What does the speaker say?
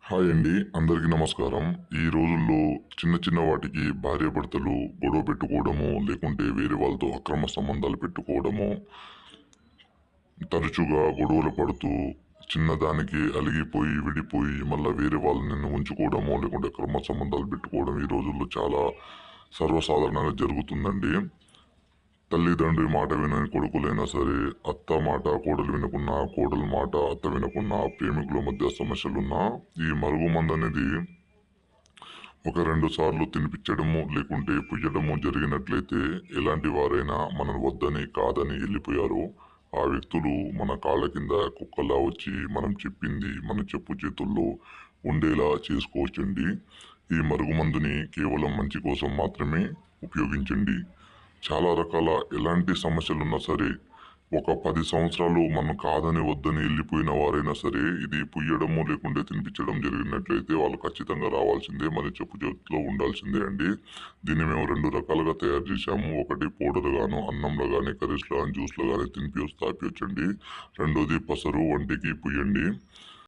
Hi అండి, అందరికీ నమస్కారం. ఈ రోజుల్లో చిన్న చిన్న వాటికి భార్యాభర్తలు గొడవ పెట్టుకోవడము, లేకుంటే వేరే వాళ్ళతో అక్రమ సంబంధాలు పెట్టుకోవడము, తరచుగా గొడవలు పడుతూ చిన్నదానికి అలిగిపోయి విడిపోయి మళ్ళీ వేరే వాళ్ళని ఉంచుకోవడము, లేకుంటే అక్రమ సంబంధాలు పెట్టుకోవడం ఈ రోజుల్లో చాలా సర్వసాధారణంగా జరుగుతుందండి. తల్లిదండ్రి మాట వినని కొడుకులైనా సరే, అత్త మాట కోడలు వినకున్నా, కోడలు మాట అత్త వినకున్నా, ప్రేమికుల మధ్య సమస్యలున్నా ఈ మరుగుమందు అనేది ఒక రెండు సార్లు తినిపించడము లేకుంటే పుయ్యడము జరిగినట్లయితే ఎలాంటి వారైనా మనం వద్దని కాదని వెళ్ళిపోయారు ఆ వ్యక్తులు మన కాళ్ళ కింద కుక్కలా వచ్చి మనం చెప్పింది మన చెప్పు చేతుల్లో ఉండేలా చేసుకోవచ్చండి. ఈ మరుగుమందుని కేవలం మంచి కోసం మాత్రమే ఉపయోగించండి. చాలా రకాల ఎలాంటి సమస్యలున్నా సరే, ఒక 10 సంవత్సరాలు మనం కాదని వద్దని వెళ్ళిపోయిన వారైనా సరే, ఇది పుయ్యడము లేకుంటే తినిపించడం జరిగినట్లయితే వాళ్ళు ఖచ్చితంగా రావాల్సిందే, మన చెప్పు చేతిలో ఉండాల్సిందే అండి. దీన్ని మేము రెండు రకాలుగా తయారు చేశాము. ఒకటి పౌడర్ గాను, అన్నంలో కానీ, కర్రీస్లో కానీ, జ్యూస్లో కానీ తినిపించచ్చు తాపించండి. రెండోది పసరు వంటికి పుయ్యండి.